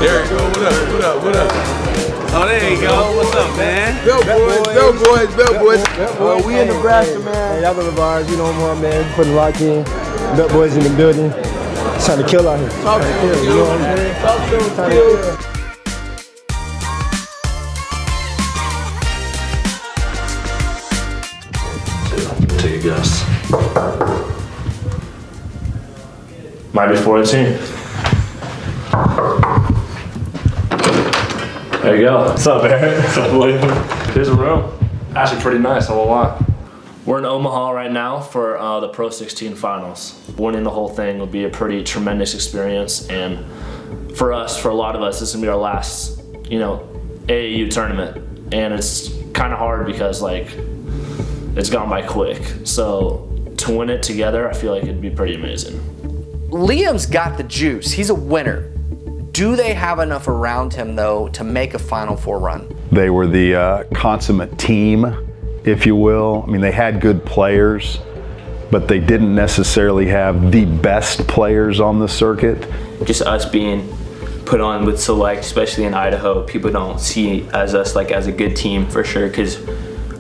There we go. What up? What up? What up? Oh, there you go. What's up, man? Belt boys. We in Nebraska, man. Hey, y'all know the bars. You know what, man. Put the lock in. Belt boys in the building. Trying to kill out here. Talk to him. You know what I'm saying? Talk to him. Take a guess. Might be 14. There you go. What's up, Barrett? What's up, William? Here's a room. Actually pretty nice, I won't lie. We're in Omaha right now for the PRO16 finals. Winning the whole thing will be a pretty tremendous experience, and for us, for a lot of us, this is gonna be our last, you know, AAU tournament. And it's kind of hard because like, it's gone by quick. So to win it together, I feel like it'd be pretty amazing. Liam's got the juice, he's a winner. Do they have enough around him though to make a Final Four run? They were the consummate team, if you will. I mean, they had good players, but they didn't necessarily have the best players on the circuit. Just us being put on with Select, especially in Idaho, people don't see as us like as a good team for sure, because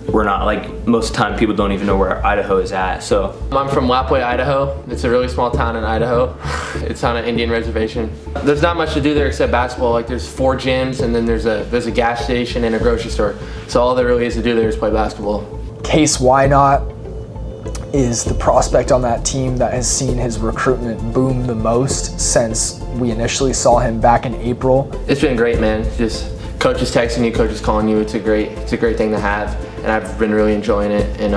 we're not like, most of the time people don't even know where Idaho is at. So I'm from Lapwai, Idaho. It's a really small town in Idaho. It's on an Indian reservation. There's not much to do there except basketball. Like there's 4 gyms, and then there's a gas station and a grocery store. So all there really is to do there is play basketball. Case Why Not is the prospect on that team that has seen his recruitment boom the most since we initially saw him back in April. It's been great, man. Just coaches texting you, coaches calling you. It's a great thing to have, and I've been really enjoying it. And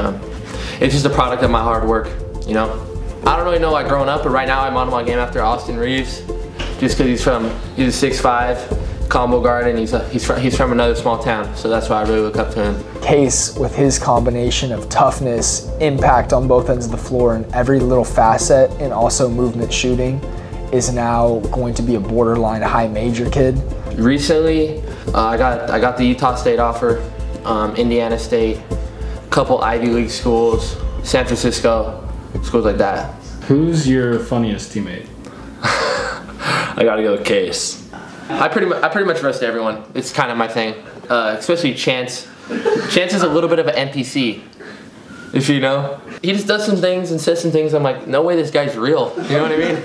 it's just a product of my hard work, you know. I don't really know like growing up, but right now I'm on my game after Austin Reeves, just because he's a 6'5" combo guard, and he's from another small town, so that's why I really look up to him. Case, with his combination of toughness, impact on both ends of the floor, and every little facet, and also movement shooting, is now going to be a borderline high major kid. Recently, I got the Utah State offer, Indiana State, a couple Ivy League schools, San Francisco, schools like that. Who's your funniest teammate? I gotta go with Case. I pretty much roast everyone. It's kind of my thing, especially Chance. Chance is a little bit of an NPC, if you know. He just does some things and says some things. I'm like, no way this guy's real. You know what I mean?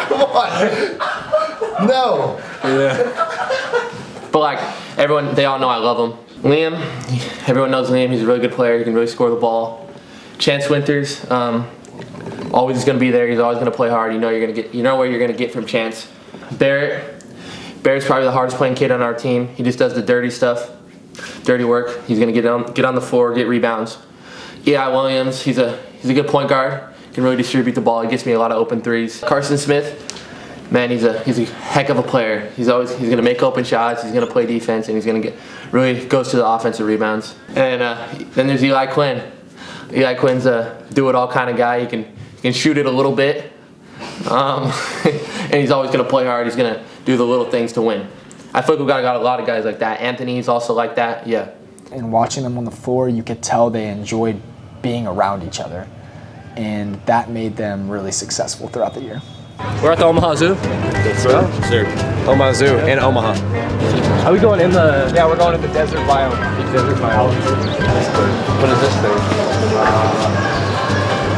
Come on. No. Yeah. But like everyone, they all know I love him. Liam, everyone knows Liam. He's a really good player. He can really score the ball. Chance Winters, always is gonna be there. He's always gonna play hard. You know where you're gonna get from Chance. Barrett's probably the hardest playing kid on our team. He just does the dirty stuff, dirty work. He's gonna get on the floor, get rebounds. Eli Williams, he's a good point guard. Can really distribute the ball. He gets me a lot of open threes. Carson Smith, man, he's a heck of a player. He's gonna make open shots. He's gonna play defense, and he's gonna really goes to the offensive rebounds. And then there's Eli Quinn. Eli Quinn's a do-it-all kind of guy. He can shoot it a little bit, and he's always gonna play hard. He's gonna do the little things to win. I feel like we've got a lot of guys like that. Anthony's also like that. Yeah. And watching them on the floor, you could tell they enjoyed being around each other, and that made them really successful throughout the year. We're at the Omaha Zoo. Yes, sir. Omaha Zoo in Omaha. Are we going in the? Yeah, we're going to the desert biome. Desert biome. What is this thing?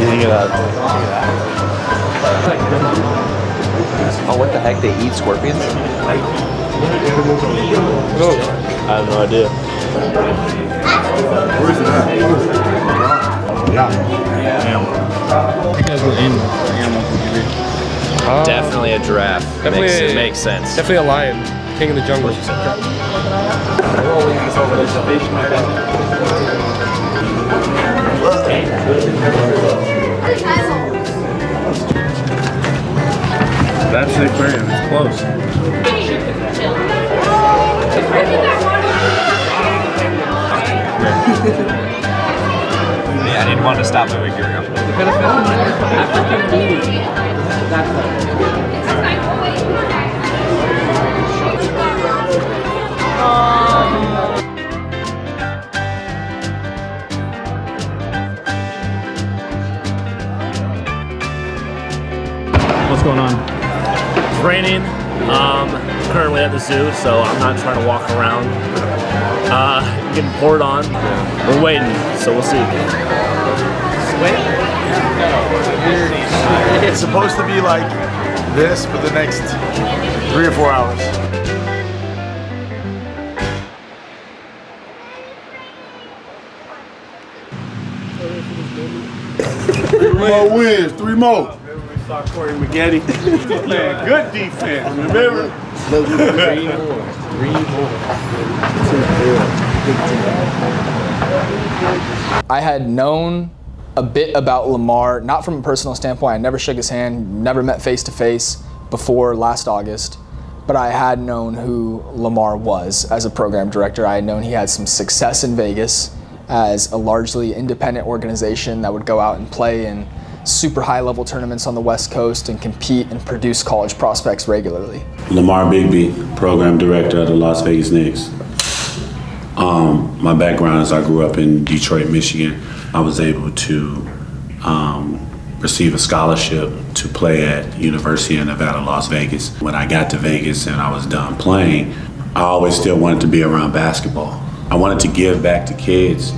You think of that? Oh, what the heck? They eat scorpions? Oh. I have no idea. Where is it at? Yeah. You guys were in animal. Definitely a giraffe. It makes sense. Definitely a lion. King of the jungle. That's the aquarium. It's close. Yeah, I didn't want to stop moving here. What's going on? It's raining. Currently at the zoo, so I'm not trying to walk around. Getting poured on. We're waiting, so we'll see. It's supposed to be like this for the next 3 or 4 hours. Three more wins, 3 more. Corey McGetty. Man, good defense, remember? 3 more. I had known a bit about Lamar, not from a personal standpoint. I never shook his hand, never met face to face before last August, but I had known who Lamar was as a program director. I had known he had some success in Vegas as a largely independent organization that would go out and play in super high level tournaments on the West Coast and compete and produce college prospects regularly. Lamar Bigby, program director of the Las Vegas Knicks. My background is I grew up in Detroit, Michigan. I was able to receive a scholarship to play at University of Nevada, Las Vegas. When I got to Vegas and I was done playing, I always still wanted to be around basketball. I wanted to give back to kids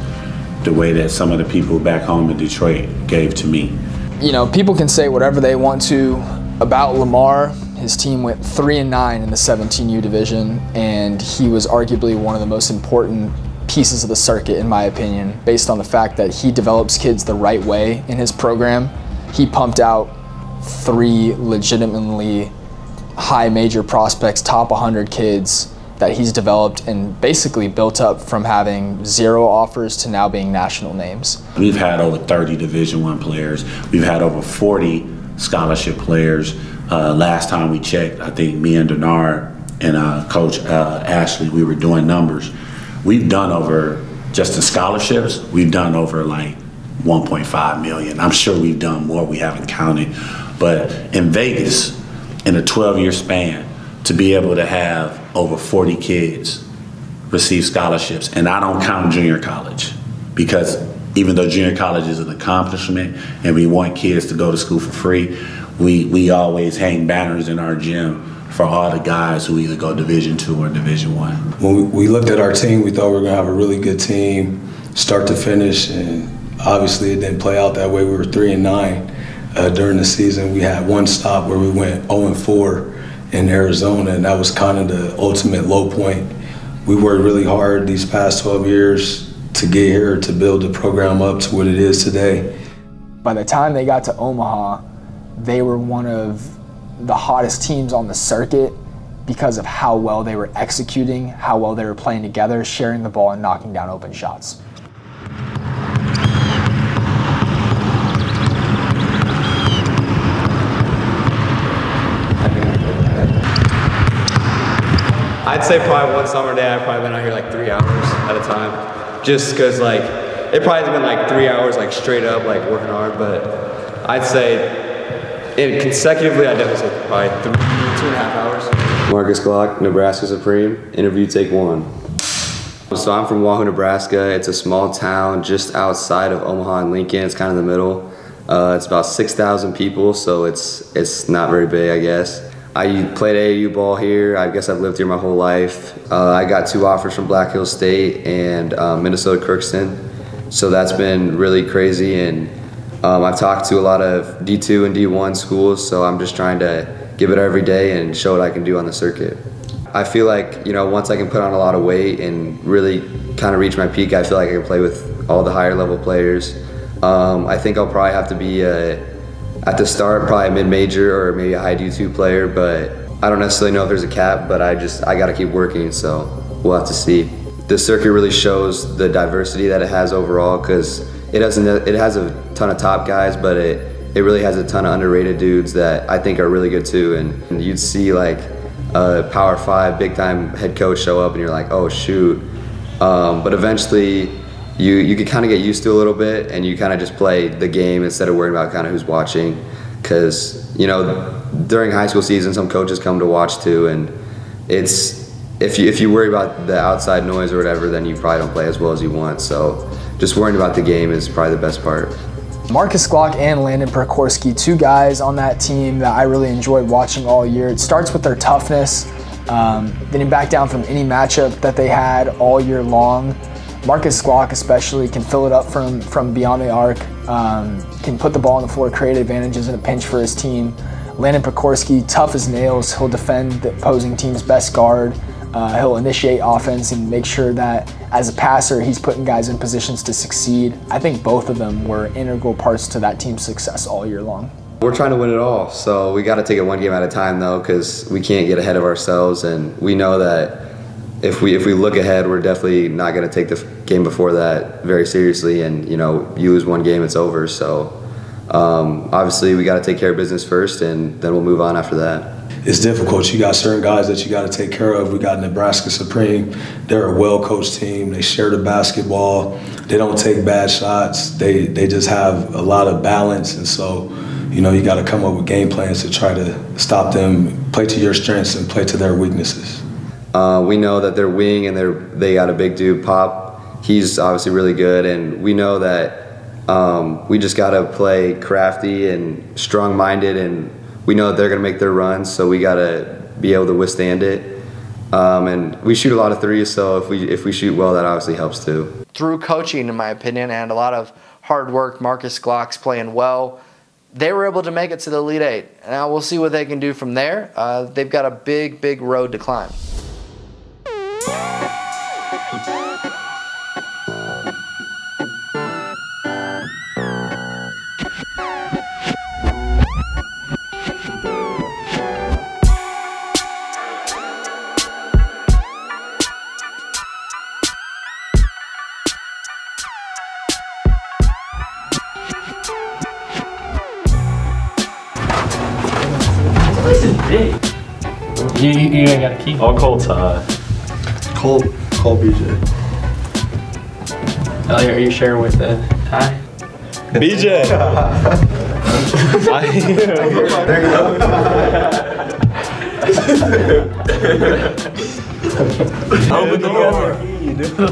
the way that some of the people back home in Detroit gave to me. You know, people can say whatever they want to about Lamar. His team went 3-9 in the 17U division, and he was arguably one of the most important pieces of the circuit, in my opinion, based on the fact that he develops kids the right way in his program. He pumped out 3 legitimately high major prospects, top 100 kids that he's developed and basically built up from having 0 offers to now being national names. We've had over 30 Division I players. We've had over 40 scholarship players. Last time we checked, I think me and Denard and Coach Ashley, we were doing numbers. We've done over, just the scholarships, we've done over like 1.5 million. I'm sure we've done more, we haven't counted. But in Vegas, in a 12-year span, to be able to have over 40 kids receive scholarships, and I don't count junior college, because even though junior college is an accomplishment and we want kids to go to school for free, we always hang banners in our gym for all the guys who either go Division II or Division I. When we looked at our team, we thought we were going to have a really good team, start to finish, and obviously it didn't play out that way. We were 3-9 during the season. We had one stop where we went 0-4 in Arizona, and that was kind of the ultimate low point. We worked really hard these past 12 years to get here, to build the program up to what it is today. By the time they got to Omaha, they were one of the hottest teams on the circuit because of how well they were executing, how well they were playing together, sharing the ball and knocking down open shots. I'd say probably one summer day I've probably been out here like 3 hours at a time. Just cause like, it probably has been like 3 hours like straight up like working hard, but I'd say consecutively I'd definitely say probably 2.5 hours. Marcus Glock, Nebraska Supreme, interview take 1. So I'm from Wahoo, Nebraska. It's a small town just outside of Omaha and Lincoln. It's kind of the middle. It's about 6,000 people, so it's not very big, I guess. I played AAU ball here. I guess I've lived here my whole life. I got 2 offers from Black Hills State and Minnesota Crookston. So that's been really crazy, and I've talked to a lot of D2 and D1 schools, so I'm just trying to give it every day and show what I can do on the circuit. I feel like, you know, once I can put on a lot of weight and really kind of reach my peak, I feel like I can play with all the higher level players. I think I'll probably have to be at the start, probably a mid-major or maybe a high D2 player, but I don't necessarily know if there's a cap, but I gotta keep working, so we'll have to see. The circuit really shows the diversity that it has overall, because it has a ton of top guys, but it really has a ton of underrated dudes that I think are really good too, and you'd see like a Power 5 big-time head coach show up and you're like, oh shoot. But eventually, you could kind of get used to a little bit, and you kind of just play the game instead of worrying about kind of who's watching. Because, you know, during high school season, some coaches come to watch too, and if you worry about the outside noise or whatever, then you probably don't play as well as you want. So just worrying about the game is probably the best part. Marcus Glock and Landon Prikorsky, two guys on that team that I really enjoyed watching all year. It starts with their toughness, getting back down from any matchup that they had all year long. Marcus Glock especially can fill it up from beyond the arc, can put the ball on the floor, create advantages in a pinch for his team. Landon Prikorsky, tough as nails. He'll defend the opposing team's best guard. He'll initiate offense and make sure that as a passer, he's putting guys in positions to succeed. I think both of them were integral parts to that team's success all year long. We're trying to win it all, so we got to take it one game at a time though, because we can't get ahead of ourselves, and we know that if we look ahead, we're definitely not going to take the game before that very seriously, and you lose one game, it's over. So obviously we got to take care of business first, and then we'll move on after that. It's difficult. You got certain guys that you got to take care of. We got Nebraska Supreme. They're a well-coached team. They share the basketball. They don't take bad shots. They just have a lot of balance, and so you got to come up with game plans to try to stop them, play to your strengths and play to their weaknesses. We know that their wing and they got a big dude, Pop. He's obviously really good, and we know that we just got to play crafty and strong-minded, and we know that they're going to make their runs, so we got to be able to withstand it. And we shoot a lot of threes, so if we shoot well, that obviously helps too. Through coaching, in my opinion, and a lot of hard work, Marcus Glock's playing well, they were able to make it to the Elite Eight. Now we'll see what they can do from there. They've got a big, big road to climb. This is big. You ain't got a key. All Cole Ty. Cole BJ. Oh, are you sharing with Ty? BJ. There you go. Open the door.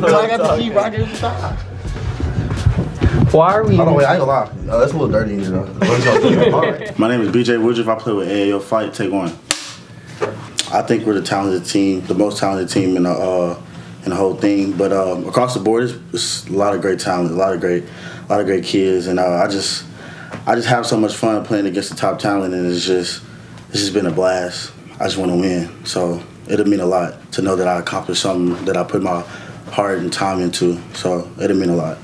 I got the key right here at the top. Why are we? Hold on, wait, I ain't gonna lie. That's a little dirty in here, though. My name is BJ Woodruff. I play with AAO Fight. Take one. I think we're the talented team, the most talented team in the whole thing. But across the board, it's a lot of great talent, a lot of great kids, and I just have so much fun playing against the top talent, and it's just been a blast. I just want to win, so it'll mean a lot to know that I accomplished something that I put my heart and time into. So it'll mean a lot.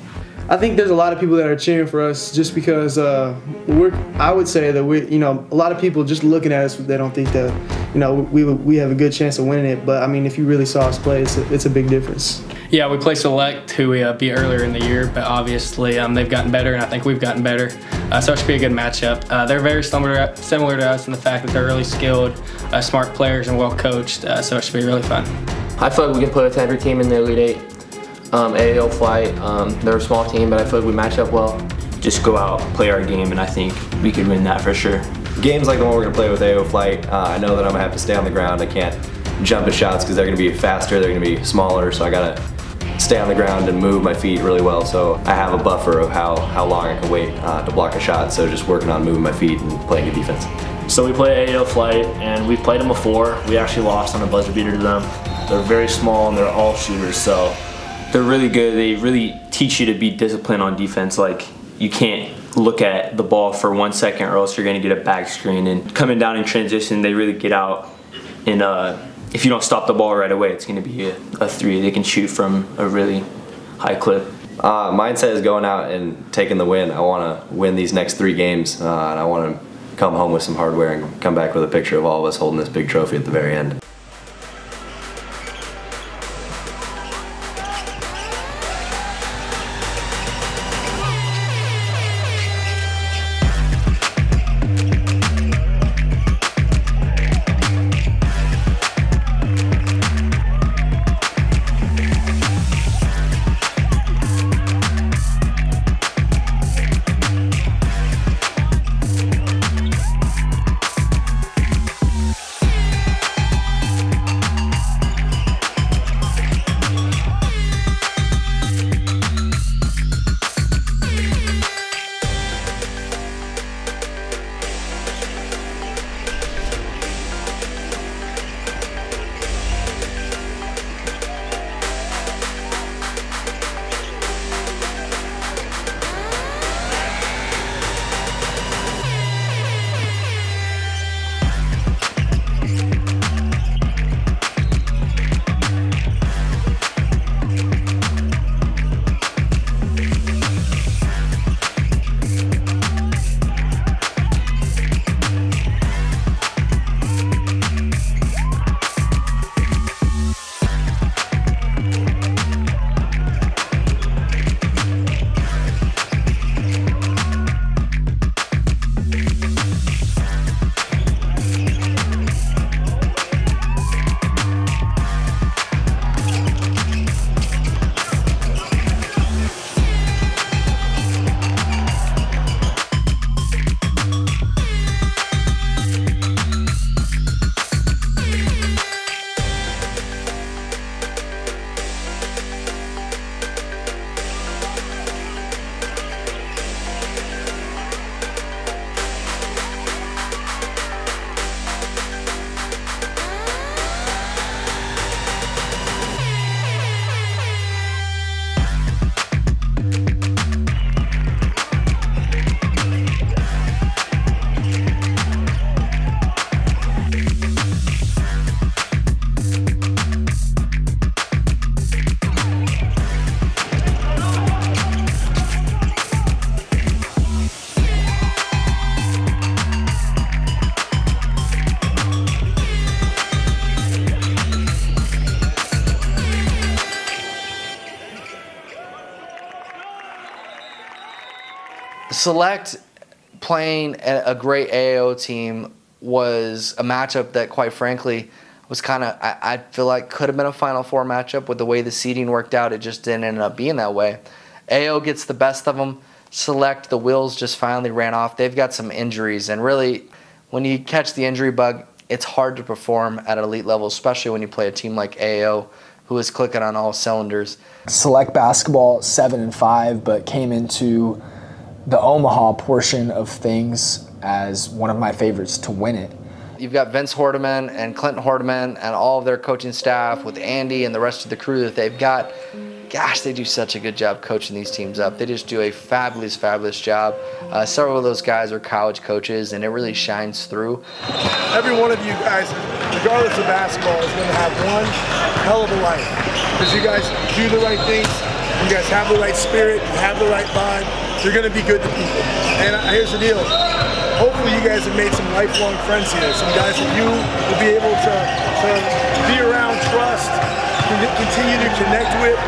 I think there's a lot of people that are cheering for us just because I would say that a lot of people just looking at us, they don't think that, we have a good chance of winning it. But I mean, if you really saw us play, it's a big difference. Yeah, we play Select, who we beat earlier in the year, but obviously they've gotten better, and I think we've gotten better. So it should be a good matchup. They're very similar to us in the fact that they're really skilled, smart players, and well coached. So it should be really fun. I feel like we can play with every team in the Elite Eight. AAO Flight, they're a small team, but I feel like we match up well. Just go out, play our game, and I think we could win that for sure. Games like the one we're going to play with AAO Flight, I know that I'm going to have to stay on the ground. I can't jump at shots because they're going to be faster, they're going to be smaller, so I got to stay on the ground and move my feet really well. So I have a buffer of how long I can wait to block a shot, so just working on moving my feet and playing good defense. So we play AAO Flight, and we've played them before. We actually lost on a buzzer beater to them. They're very small, and they're all shooters, so they're really good. They really teach you to be disciplined on defense. Like, you can't look at the ball for 1 second or else you're going to get a back screen. And coming down in transition, they really get out. And if you don't stop the ball right away, it's going to be a three. They can shoot from a really high clip. Mindset is going out and taking the win. I want to win these next 3 games, and I want to come home with some hardware and come back with a picture of all of us holding this big trophy at the very end. Select playing a great AAO team was a matchup that, quite frankly, was kind of, I feel like could have been a Final Four matchup. With the way the seeding worked out, it just didn't end up being that way. AAO gets the best of them. Select, the wheels just finally ran off. They've got some injuries, and really, when you catch the injury bug, it's hard to perform at an elite level, especially when you play a team like AAO, who is clicking on all cylinders. Select basketball 7-5, but came into the Omaha portion of things as one of my favorites to win it. You've got Vince Hordeman and Clinton Hordeman and all of their coaching staff with Andy and the rest of the crew that they've got. Gosh, they do such a good job coaching these teams up. They just do a fabulous, fabulous job. Several of those guys are college coaches, and it really shines through. Every one of you guys, regardless of basketball, is going to have one hell of a life. Because you guys do the right things, you guys have the right spirit, you have the right vibe, you're going to be good to people. And here's the deal. Hopefully you guys have made some lifelong friends here, some guys that you will be able to be around, trust, continue to connect with,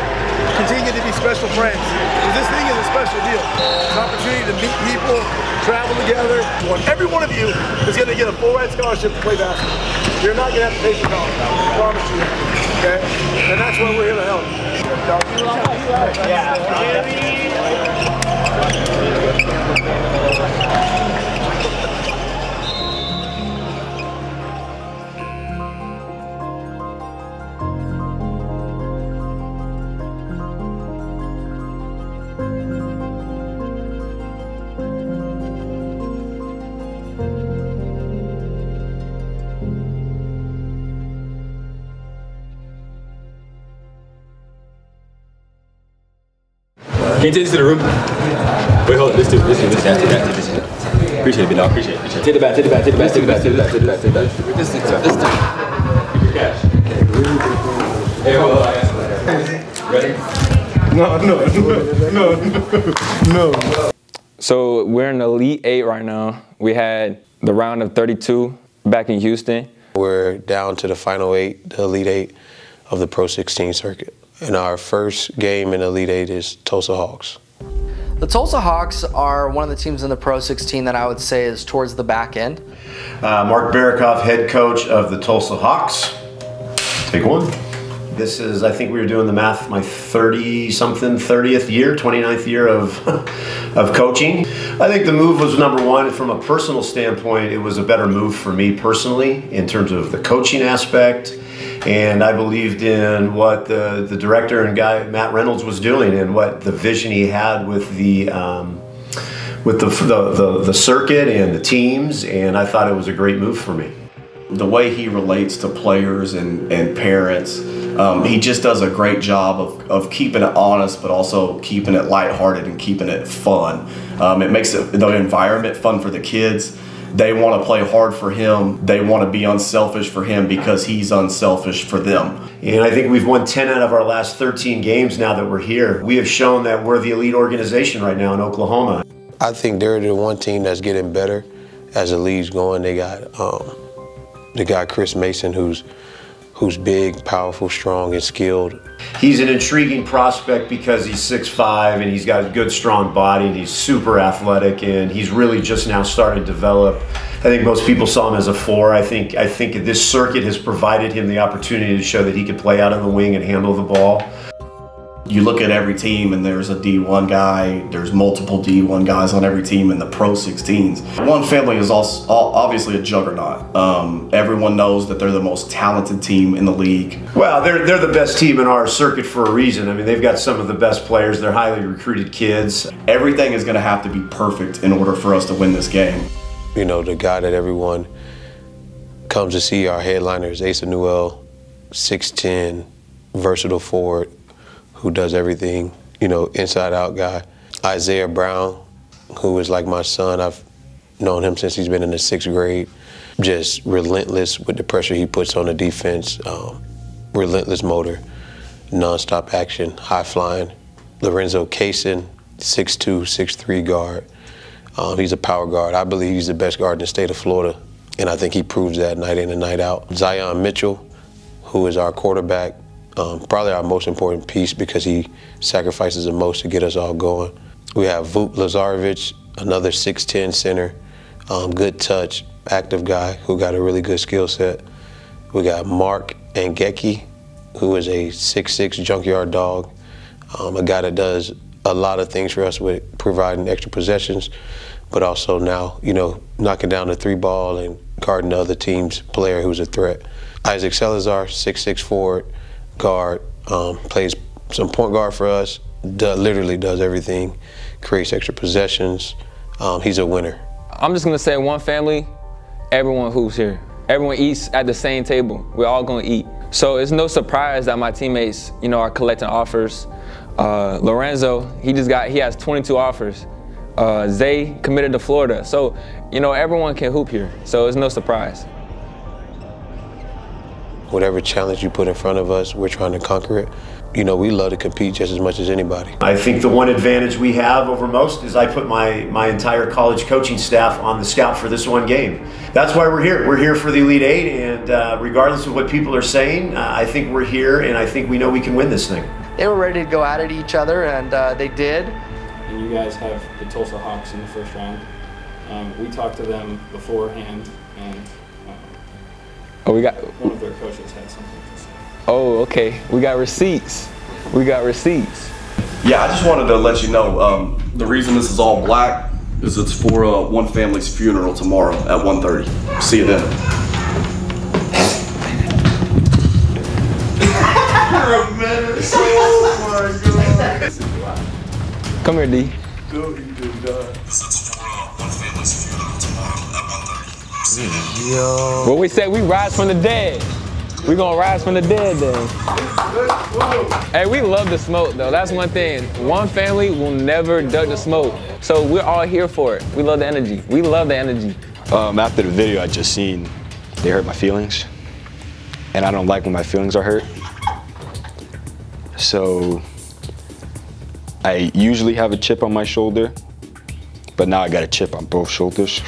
continue to be special friends. Because this thing is a special deal. It's an opportunity to meet people, travel together. Every one of you is going to get a full-ride scholarship to play basketball. You're not going to have to pay for college. I promise you that. Okay? And that's why we're here to help. Can you take this to the room? Wait, hold it. This. Appreciate it, big dog. Appreciate it. Take the bat. Take the bat. Take the bat. Take the bat. Take the bat. Take the bat. Take the bat. This time. Keep your cash. Hey, hold on. I got something. No. So we're in the Elite 8 right now. We had the round of 32 back in Houston. We're down to the final 8, the Elite 8 of the Pro 16 circuit. And our first game in Elite 8 is Tulsa Hawks. The Tulsa Hawks are one of the teams in the Pro 16 that I would say is towards the back end. Mark Barikoff, head coach of the Tulsa Hawks. Take one. This is, I think we were doing the math, my 30th year, 29th year of coaching. I think the move was number one. From a personal standpoint, it was a better move for me personally in terms of the coaching aspect. And I believed in what the director and guy, Matt Reynolds, was doing and what the vision he had with the circuit and the teams, and I thought it was a great move for me. The way he relates to players and parents, he just does a great job of keeping it honest, but also keeping it lighthearted and keeping it fun. It makes the environment fun for the kids. They want to play hard for him. They want to be unselfish for him because he's unselfish for them. And I think we've won 10 out of our last 13 games now that we're here. We have shown that we're the elite organization right now in Oklahoma. I think they're the one team that's getting better as the league's going. They got Chris Mason, who's big, powerful, strong, and skilled. He's an intriguing prospect because he's 6'5", and he's got a good, strong body, and he's super athletic, and he's really just now starting to develop. I think most people saw him as a 4. I think this circuit has provided him the opportunity to show that he could play out on the wing and handle the ball. You look at every team and there's a D1 guy, there's multiple D1 guys on every team in the Pro 16s. One Family is also obviously a juggernaut. Everyone knows that they're the most talented team in the league. Well, they're the best team in our circuit for a reason. I mean, they've got some of the best players. They're highly recruited kids. Everything is going to have to be perfect in order for us to win this game. You know, the guy that everyone comes to see, our headliner, is Asa Newell, 6'10", versatile forward, who does everything, you know, inside out guy. Isaiah Brown, who is like my son. I've known him since he's been in the 6th grade. Just relentless with the pressure he puts on the defense. Relentless motor, nonstop action, high flying. Lorenzo Kaysen, 6'2", 6'3" guard. He's a power guard. I believe he's the best guard in the state of Florida, and I think he proves that night in and night out. Zion Mitchell, who is our quarterback, probably our most important piece because he sacrifices the most to get us all going. We have Vuk Lazarevic, another 6'10" center, good touch, active guy who got a really good skill set. We got Mark Angeki, who is a 6'6" junkyard dog, a guy that does a lot of things for us with providing extra possessions, but also now, you know, knocking down the 3-ball and guarding the other team's player who's a threat. Isaac Salazar, 6'6" forward, guard, plays some point guard for us, literally does everything, creates extra possessions. He's a winner. I'm just gonna say one family, everyone hoops here. Everyone eats at the same table. We're all gonna eat. So it's no surprise that my teammates, you know, are collecting offers. Lorenzo, he has 22 offers. Zay committed to Florida. So, you know, everyone can hoop here. So it's no surprise. Whatever challenge you put in front of us, we're trying to conquer it. You know, we love to compete just as much as anybody. I think the one advantage we have over most is I put my entire college coaching staff on the scout for this one game. That's why we're here. We're here for the Elite Eight, and regardless of what people are saying, I think we're here, and I think we know we can win this thing. They were ready to go at it each other, and they did. And you guys have the Tulsa Hawks in the first round. We talked to them beforehand, and one of their coaches had something to say. Oh, okay. We got receipts. We got receipts. Yeah, I just wanted to let you know, the reason this is all black is it's for one family's funeral tomorrow at 1:30. See you then. Come here, D. What we said, we rise from the dead. We gonna rise from the dead then. Hey, we love the smoke though. That's one thing. One family will never duck the smoke. So we're all here for it. We love the energy. We love the energy. After the video I just seen, they hurt my feelings. And I don't like when my feelings are hurt. So I usually have a chip on my shoulder, but now I got a chip on both shoulders.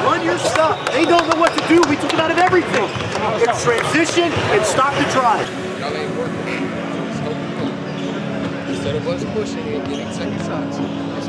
Run your stuff. They don't know what to do. We took it out of everything. It's transition and stop the drive. Instead of us pushing and getting second shots, it's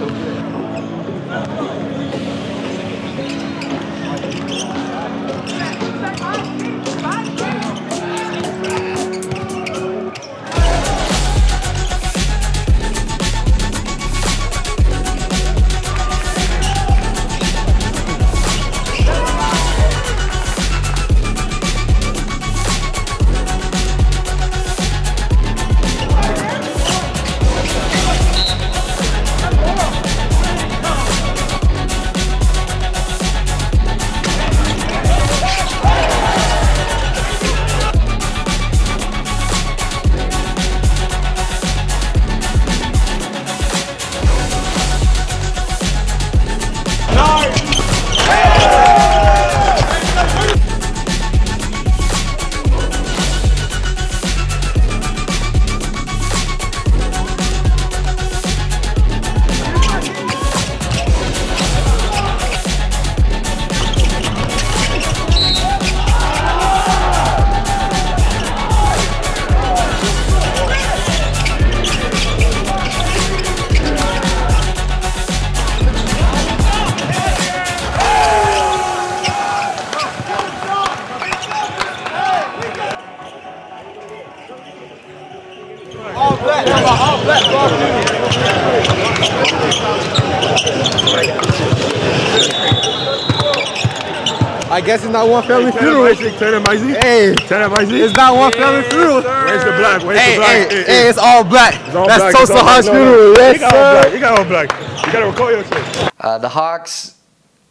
I guess it's not one family funeral. Turn it, Mikey. Hey, it's not one family funeral. Where's the black? Where's the black? Hey, it's all black. It's all That's black. Tulsa Hawks funeral. Yes, sir. You got all black. You got to record your shit. The Hawks,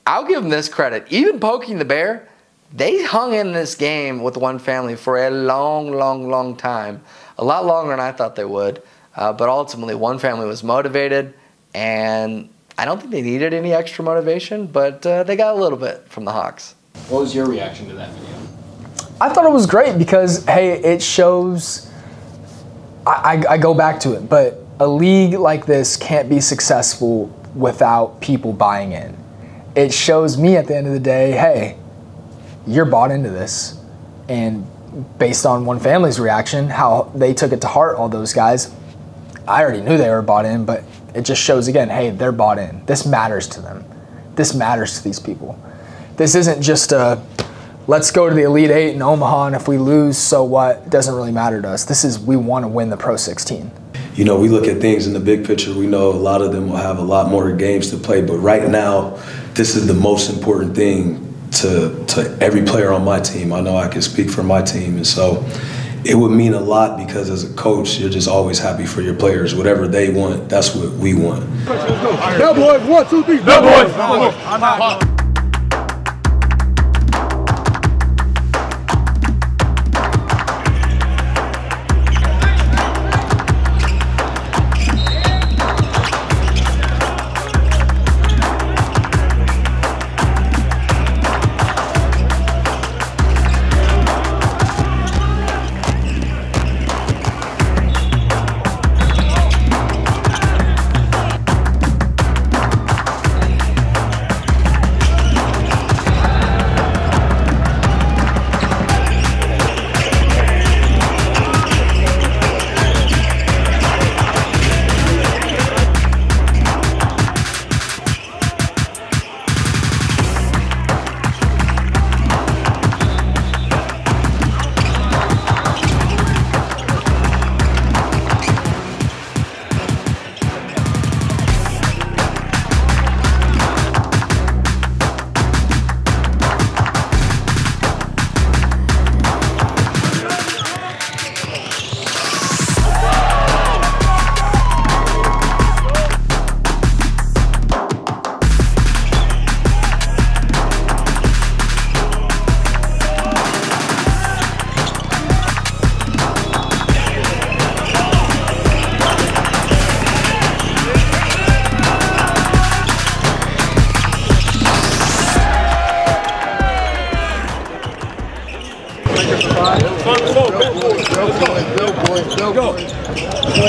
I'll give them this credit. Even poking the bear, they hung in this game with one family for a long time. A lot longer than I thought they would. But ultimately, one family was motivated, and I don't think they needed any extra motivation, but they got a little bit from the Hawks. What was your reaction to that video? I thought it was great because, hey, it shows, I go back to it, but a league like this can't be successful without people buying in. It shows me at the end of the day, hey, you're bought into this. And based on one family's reaction, how they took it to heart, all those guys, I already knew they were bought in, but it just shows again, hey, they're bought in. This matters to them. This matters to these people. This isn't just a, let's go to the Elite 8 in Omaha, and if we lose, so what? It doesn't really matter to us. This is, we want to win the Pro 16. You know, we look at things in the big picture. We know a lot of them will have a lot more games to play, but right now, this is the most important thing to every player on my team. I know I can speak for my team, and so it would mean a lot because as a coach, you're just always happy for your players. Whatever they want, that's what we want. Bell boys, 1, 2, 3. Bell boys.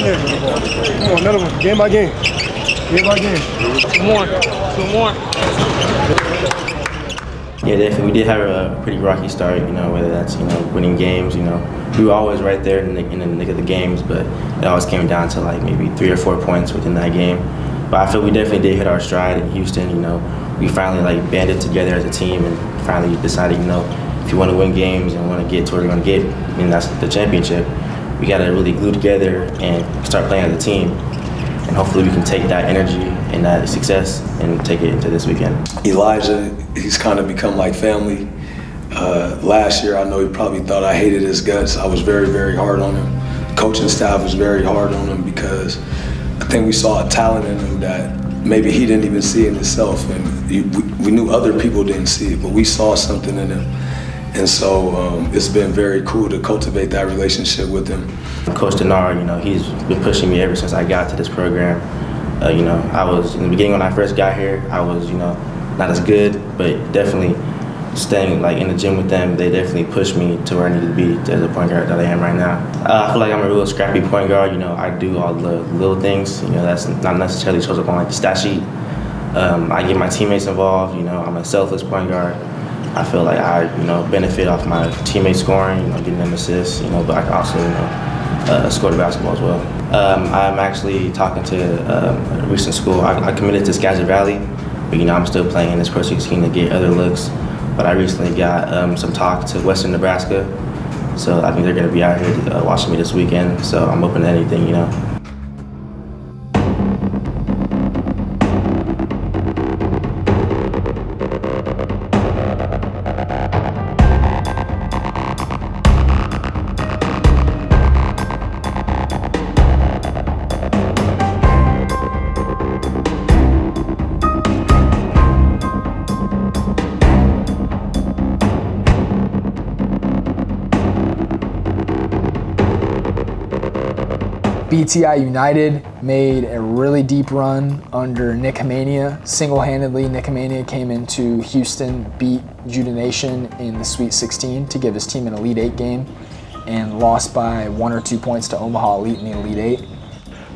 Come on, another one. Game by game. Game by game. 2 more. 2 more. Yeah, definitely. We did have a pretty rocky start, you know, whether that's, you know, winning games, you know. We were always right there in the nick of the games, but it always came down to like maybe 3 or 4 points within that game. But I feel we definitely did hit our stride in Houston, you know. We finally like banded together as a team and finally decided, you know, if you want to win games and want to get to where you're going to get, I mean, that's the championship, we got to really glue together and start playing as a team. And hopefully we can take that energy and that success and take it into this weekend. Elijah, he's kind of become like family. Last year, I know he probably thought I hated his guts. I was very, very hard on him. Coaching staff was very hard on him because I think we saw a talent in him that maybe he didn't even see in himself. And we knew other people didn't see it, but we saw something in him. And so it's been very cool to cultivate that relationship with him. Coach Denard, you know, he's been pushing me ever since I got to this program. You know, I was, in the beginning when I first got here, I was, you know, not as good, but definitely staying like in the gym with them, they definitely pushed me to where I needed to be as a point guard that I am right now. I feel like I'm a real scrappy point guard. You know, I do all the little things. You know, that's not necessarily shows up on like the stat sheet. I get my teammates involved. You know, I'm a selfless point guard. I feel like I, you know, benefit off my teammates scoring, you know, getting them assists, you know, but I can also, you know, score the basketball as well. I'm actually talking to a recent school. I committed to Skagit Valley, but, you know, I'm still playing in this Pro 16 to get other looks. But I recently got some talk to Western Nebraska, so I think they're going to be out here watching me this weekend, so I'm open to anything, you know. ETI United made a really deep run under Nick Hamania. Single-handedly, Nick Hamania came into Houston, beat Judah Nation in the Sweet 16 to give his team an Elite 8 game, and lost by 1 or 2 points to Omaha Elite in the Elite 8.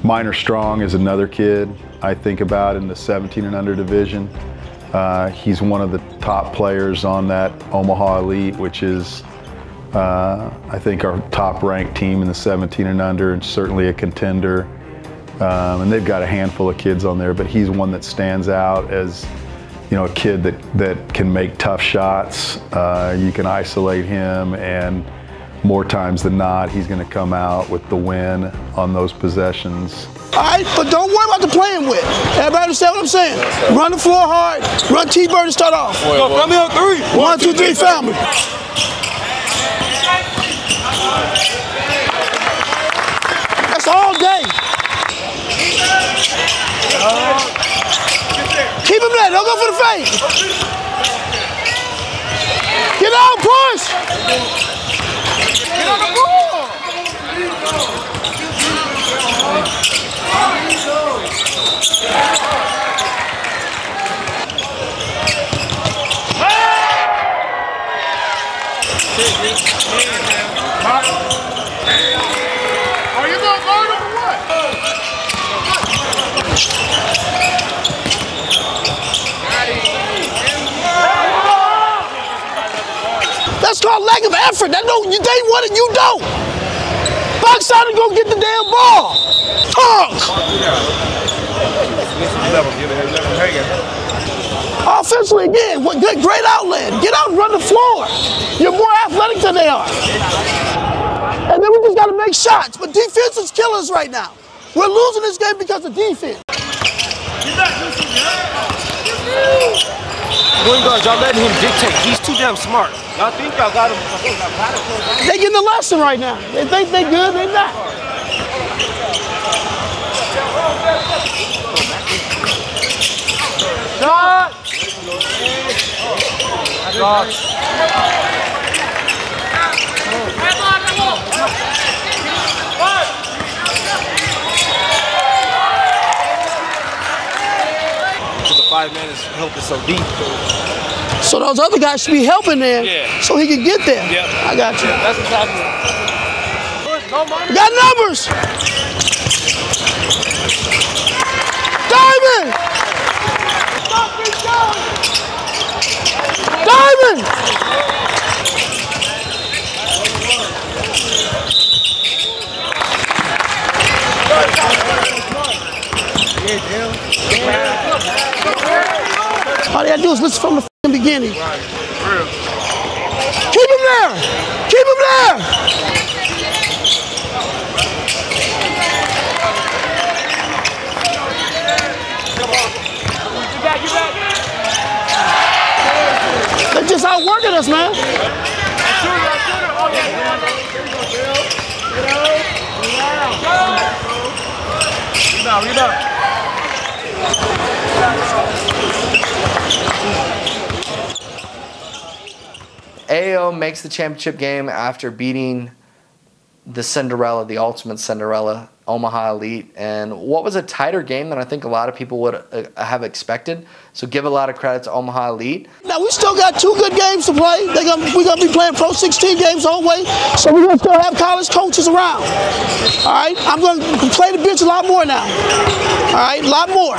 Minor Strong is another kid I think about in the 17 and under division. He's one of the top players on that Omaha Elite, which is I think our top ranked team in the 17 and under, and certainly a contender. And they've got a handful of kids on there, but he's one that stands out as, you know, a kid that can make tough shots. You can isolate him, and more times than not, he's going to come out with the win on those possessions. All right, but don't worry about the playing with. Everybody understand what I'm saying? Run the floor hard, run T-Bird and start off. Go, family on 3. 1, 2, 3, family. That's all day. Keep him there, don't go for the fade. Get out, push. Get on the ball. Are you going to guard him or what? That's called lack of effort. That don't, they want it, you don't. Box out and go get the damn ball. Punk. Offensively, again, what good, great outlet. Get out and run the floor. You're more athletic than they are. And then we just got to make shots. But defense is killing us right now. We're losing this game because of defense. Point guard, y'all letting him dictate. He's too damn smart. Y'all think y'all got him. They getting the lesson right now. They think they good, they not. Shot! The 5 man is helping so deep. So those other guys should be helping there, so he can get there. Yep. I got you. That's what's happening. We got numbers. Diamond. Diamond. All they gotta do is listen from the beginning. Keep him there. Keep him there. They're just outworking us, man. AO makes the championship game after beating the Cinderella, the ultimate Cinderella, Omaha Elite, and what was a tighter game than I think a lot of people would have expected. So give a lot of credit to Omaha Elite. Now we still got 2 good games to play. We're gonna be playing Pro 16 games the whole way, so we're gonna still have college coaches around. All right, I'm gonna play the bench a lot more now. All right, a lot more.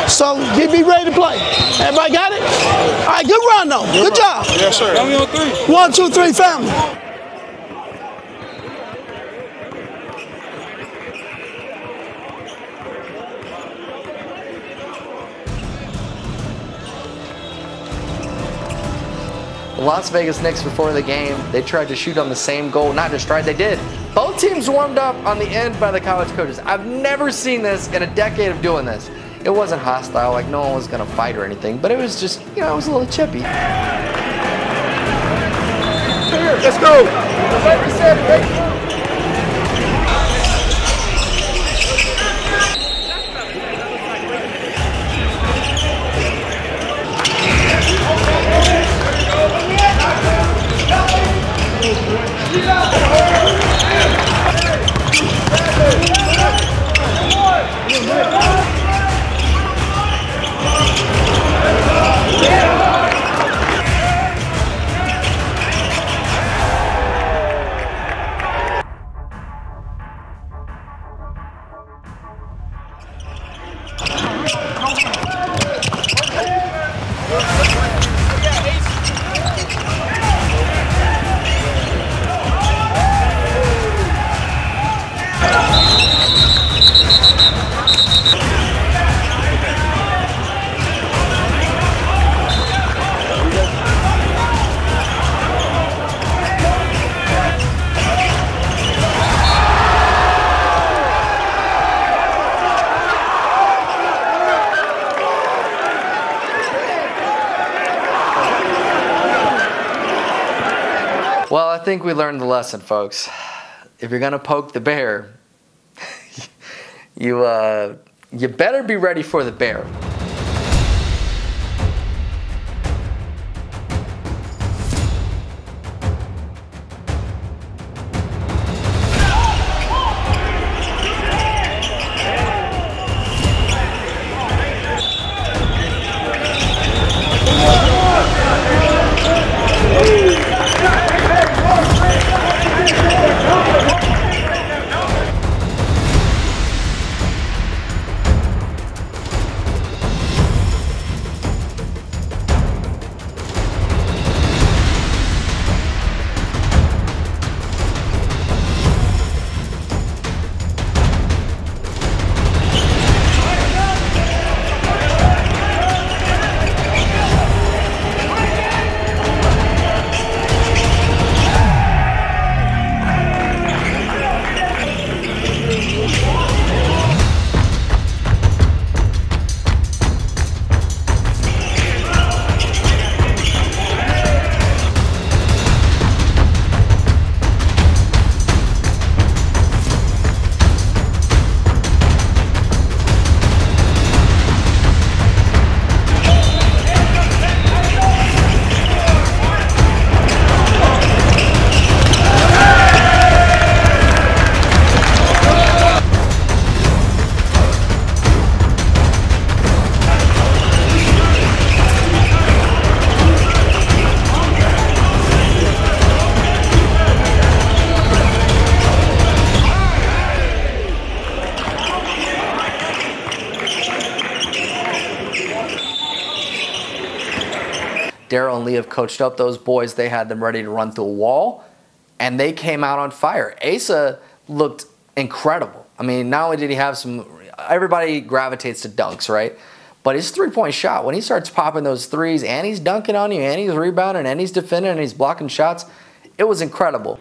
So get me ready to play. Everybody got it? All right, good run though. Good job. Yes, sir. 1, 2, 3, family. The Las Vegas Knicks before the game, they tried to shoot on the same goal. Not just tried, they did. Both teams warmed up on the end by the college coaches. I've never seen this in a decade of doing this. It wasn't hostile, like no one was gonna fight or anything, but it was just, you know, it was a little chippy. Let's go. think we learned the lesson, folks. If you're gonna poke the bear, you better be ready for the bear. Daryl and Lee have coached up those boys. They had them ready to run through a wall, and they came out on fire. Asa looked incredible. I mean, not only did he have some, everybody gravitates to dunks, right? But his three-point shot, when he starts popping those threes, and he's dunking on you, and he's rebounding, and he's defending, and he's blocking shots, it was incredible.